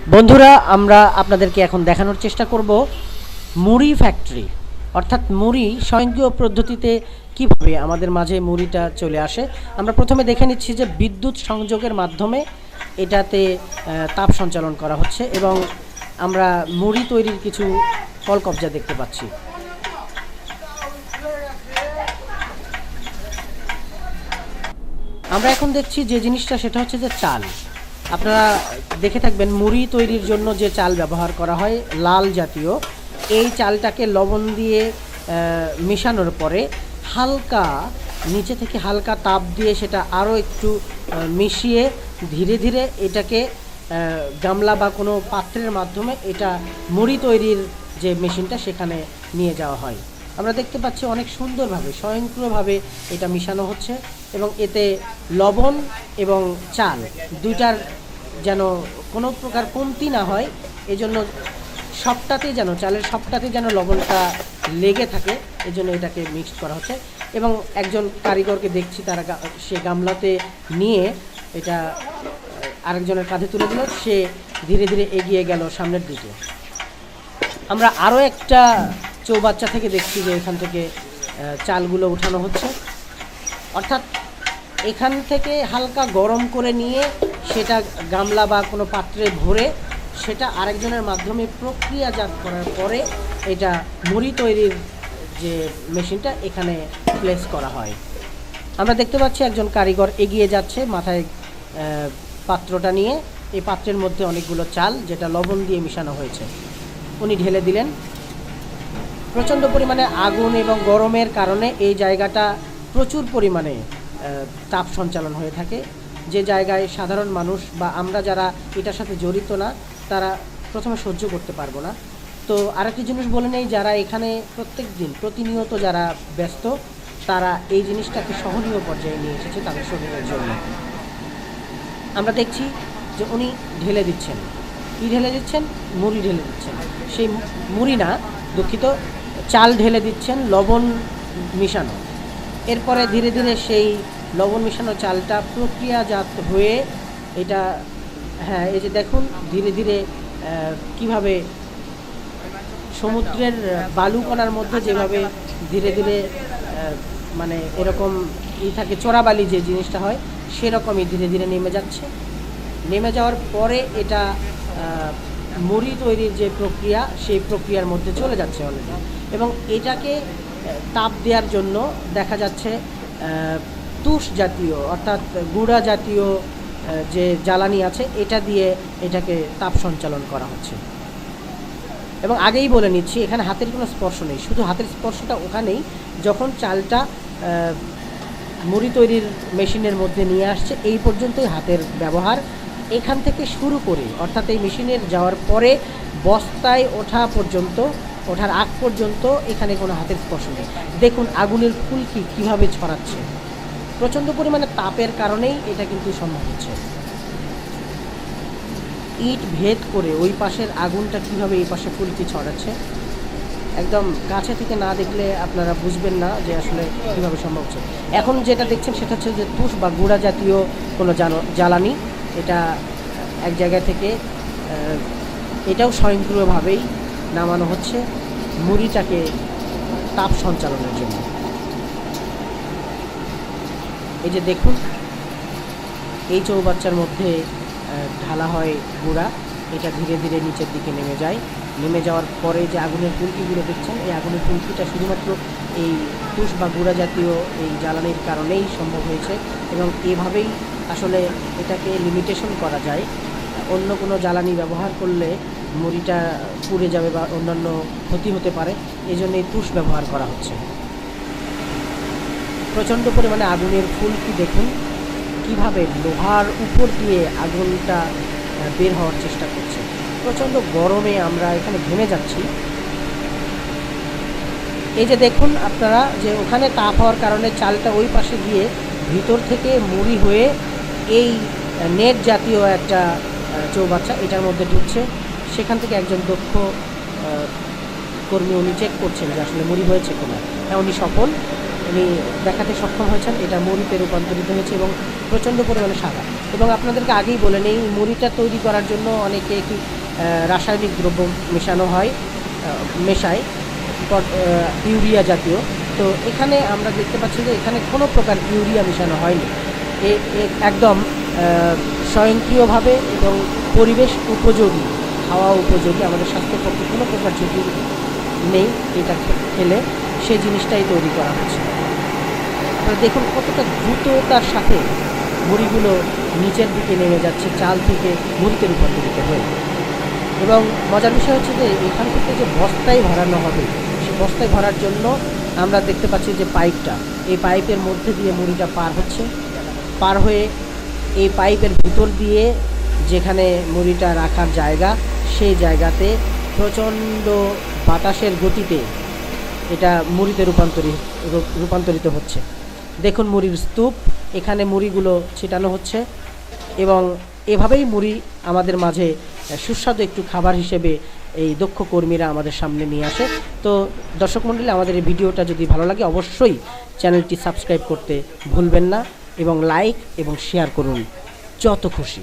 বন্ধুরা, আমরা আপনাদেরকে এখন দেখানোর চেষ্টা করব মুড়ি ফ্যাক্টরি, অর্থাৎ মুড়ি স্বয়ংক্রিয় পদ্ধতিতে কিভাবে আমাদের মাঝে মুড়িটা চলে আসে। আমরা প্রথমে দেখে নিচ্ছি যে বিদ্যুৎ সংযোগের মাধ্যমে এটাতে তাপ সঞ্চালন করা হচ্ছে এবং আমরা মুড়ি তৈরির কিছু কলকবজা দেখতে পাচ্ছি। আমরা এখন দেখছি যে জিনিসটা, সেটা হচ্ছে যে চাল। আপনারা দেখে থাকবেন মুড়ি তৈরির জন্য যে চাল ব্যবহার করা হয় লাল জাতীয়, এই চালটাকে লবণ দিয়ে মেশানোর পরে হালকা নিচে থেকে হালকা তাপ দিয়ে সেটা আরও একটু মিশিয়ে ধীরে ধীরে এটাকে গামলা বা কোনো পাত্রের মাধ্যমে এটা মুড়ি তৈরির যে মেশিনটা সেখানে নিয়ে যাওয়া হয়। আমরা দেখতে পাচ্ছি অনেক সুন্দরভাবে স্বয়ংক্রিয়ভাবে এটা মিশানো হচ্ছে এবং এতে লবণ এবং চাল দুইটার যেন কোনো প্রকার কমতি না হয়, এজন্য সবটাতেই যেন চালের সবটাতেই যেন লবণটা লেগে থাকে, এজন্য এটাকে মিক্সড করা হচ্ছে। এবং একজন কারিগরকে দেখছি তারা সে গামলাতে নিয়ে এটা আরেকজনের কাঁধে তুলে দিল, সে ধীরে ধীরে এগিয়ে গেল সামনের দিকে। আমরা আরও একটা চৌবাচ্চা থেকে দেখছি যে এখান থেকে চালগুলো উঠানো হচ্ছে, অর্থাৎ এখান থেকে হালকা গরম করে নিয়ে সেটা গামলা বা কোনো পাত্রে ভরে সেটা আরেকজনের মাধ্যমে প্রক্রিয়াজাত করার পরে এটা মুড়ি তৈরির যে মেশিনটা এখানে প্লেস করা হয়। আমরা দেখতে পাচ্ছি একজন কারিগর এগিয়ে যাচ্ছে মাথায় পাত্রটা নিয়ে। এই পাত্রের মধ্যে অনেকগুলো চাল যেটা লবণ দিয়ে মিশানো হয়েছে উনি ঢেলে দিলেন। প্রচণ্ড পরিমাণে আগুন এবং গরমের কারণে এই জায়গাটা প্রচুর পরিমাণে তাপ সঞ্চালন হয়ে থাকে, যে জায়গায় সাধারণ মানুষ বা আমরা যারা এটার সাথে জড়িত না তারা প্রথমে সহ্য করতে পারবো না। তো আরেকটি জিনিস বলে নেই, যারা এখানে প্রত্যেক দিন প্রতিনিয়ত যারা ব্যস্ত তারা এই জিনিসটাকে সহনীয় পর্যায়ে নিয়ে এসেছে তাদের শরীরের জন্য। আমরা দেখছি যে উনি ঢেলে দিচ্ছেন, কী ঢেলে দিচ্ছেন? মুড়ি ঢেলে দিচ্ছেন। সেই মুড়ি না, দুঃখিত, চাল ঢেলে দিচ্ছেন লবণ মিশানো। এরপরে ধীরে ধীরে সেই লবণ মিশানো চালটা প্রক্রিয়াজাত হয়ে এটা, হ্যাঁ এই যে দেখুন ধীরে ধীরে কিভাবে সমুদ্রের বালুকণার মধ্যে যেভাবে ধীরে ধীরে মানে এরকম থাকে চোরাবালি যে জিনিসটা হয় সেরকমই ধীরে ধীরে নেমে যাচ্ছে। নেমে যাওয়ার পরে এটা মুড়ি তৈরির যে প্রক্রিয়া সেই প্রক্রিয়ার মধ্যে চলে যাচ্ছে অলরেডি। এবং এটাকে তাপ দেওয়ার জন্য দেখা যাচ্ছে তুষ জাতীয় অর্থাৎ গুঁড়া জাতীয় যে জ্বালানি আছে এটা দিয়ে এটাকে তাপ সঞ্চালন করা হচ্ছে। এবং আগেই বলে নিচ্ছি এখানে হাতের কোনো স্পর্শ নেই, শুধু হাতের স্পর্শটা ওখানেই যখন চালটা মুড়ি তৈরির মেশিনের মধ্যে নিয়ে আসছে এই পর্যন্তই হাতের ব্যবহার। এখান থেকে শুরু করে অর্থাৎ এই মেশিনের যাওয়ার পরে বস্তায় ওঠার আগ পর্যন্ত এখানে কোনো হাতের স্পর্শ নেই। দেখুন আগুনের ফুলকি কীভাবে ছড়াচ্ছে, প্রচণ্ড পরিমাণে তাপের কারণেই এটা কিন্তু সম্ভব হচ্ছে। ইট ভেদ করে ওই পাশের আগুনটা কীভাবে এই পাশে ফুলকি ছড়াচ্ছে, একদম কাছে থেকে না দেখলে আপনারা বুঝবেন না যে আসলে কীভাবে সম্ভব হচ্ছে। এখন যেটা দেখছেন সেটা হচ্ছে যে তুষ বা গুঁড়া জাতীয় কোনো জ্বালানি, এটা এক জায়গা থেকে এটাও স্বয়ংক্রিয়ভাবেই নামানো হচ্ছে মুড়িটাকে তাপ সঞ্চালনের জন্য। এই যে দেখুন এই চৌবাচ্চার মধ্যে ঢালা হয় গুঁড়া, এটা ধীরে ধীরে নিচের দিকে নেমে যাওয়ার পরে যে আগুনের ফুলকিগুলো দেখছেন এই আগুনের ফুলকিটা শুধুমাত্র এই তুষ বা গুঁড়া জাতীয় এই জ্বালানির কারণেই সম্ভব হয়েছে। এবং এভাবেই আসলে এটাকে লিমিটেশন করা যায়, অন্য কোনো জ্বালানি ব্যবহার করলে মুড়িটা পুড়ে যাবে বা অন্যান্য ক্ষতি হতে পারে, এই জন্য এই তুষ ব্যবহার করা হচ্ছে। প্রচণ্ড পরিমাণে আগুনের ফুলকি দেখুন কিভাবে লোহার উপর দিয়ে আগুনটা বের হওয়ার চেষ্টা করছে। প্রচণ্ড গরমে আমরা এখানে ঘেমে যাচ্ছি। এই যে দেখুন আপনারা যে ওখানে তাপ হওয়ার কারণে চালটা ওই পাশে গিয়ে ভিতর থেকে মুড়ি হয়ে এই নেট জাতীয় একটা চৌবাচ্চা এটার মধ্যে ঢুকছে। সেখান থেকে একজন দক্ষ কর্মী উনি চেক করছেন যে আসলে মুড়ি হয়েছে কিনা। হ্যাঁ উনি সফল, উনি দেখাতে সক্ষম হয়েছেন এটা মুড়িতে রূপান্তরিত হয়েছে এবং প্রচণ্ড পরিমাণে সাদা। এবং আপনাদেরকে আগেই বলে নেই, মুড়িটা তৈরি করার জন্য অনেকে কি রাসায়নিক দ্রব্য মেশানো হয়, মেশায় ইউরিয়া জাতীয়। তো এখানে আমরা দেখতে পাচ্ছি যে এখানে কোনো প্রকার ইউরিয়া মেশানো হয়নি। একদম স্বয়ংক্রিয়ভাবে এবং পরিবেশ উপযোগী, খাওয়া উপযোগী, আমাদের স্বাস্থ্যের পক্ষে কোনো প্রকার ঝুঁকি নেই এটা খেলে, সেই জিনিসটাই তৈরি করা হচ্ছে। আপনারা দেখুন কতটা দ্রুততার সাথে মুড়িগুলো নিচের দিকে নেমে যাচ্ছে চাল থেকে মুড়িতে রূপান্তরিত হয়ে। এবং মজার বিষয় হচ্ছে যে এখান থেকে যে বস্তায় ভরানো হবে, সেই বস্তায় ভরার জন্য আমরা দেখতে পাচ্ছি যে পাইপটা, এই পাইপের মধ্যে দিয়ে মুড়িটা পার হচ্ছে, পার হয়ে এই পাইপের ভিতর দিয়ে যেখানে মুড়িটা রাখার জায়গা, সেই জায়গাতে প্রচণ্ড বাতাসের গতিতে এটা মুড়িতে রূপান্তরিত হচ্ছে। দেখুন মুড়ির স্তূপ, এখানে মুড়িগুলো ছিটানো হচ্ছে এবং এভাবেই মুড়ি আমাদের মাঝে সুস্বাদু একটু খাবার হিসেবে এই দক্ষ কর্মীরা আমাদের সামনে নিয়ে আসে। তো দর্শক মণ্ডলী, আমাদের এই ভিডিওটা যদি ভালো লাগে অবশ্যই চ্যানেলটি সাবস্ক্রাইব করতে ভুলবেন না এবং লাইক এবং শেয়ার করুন যত খুশি।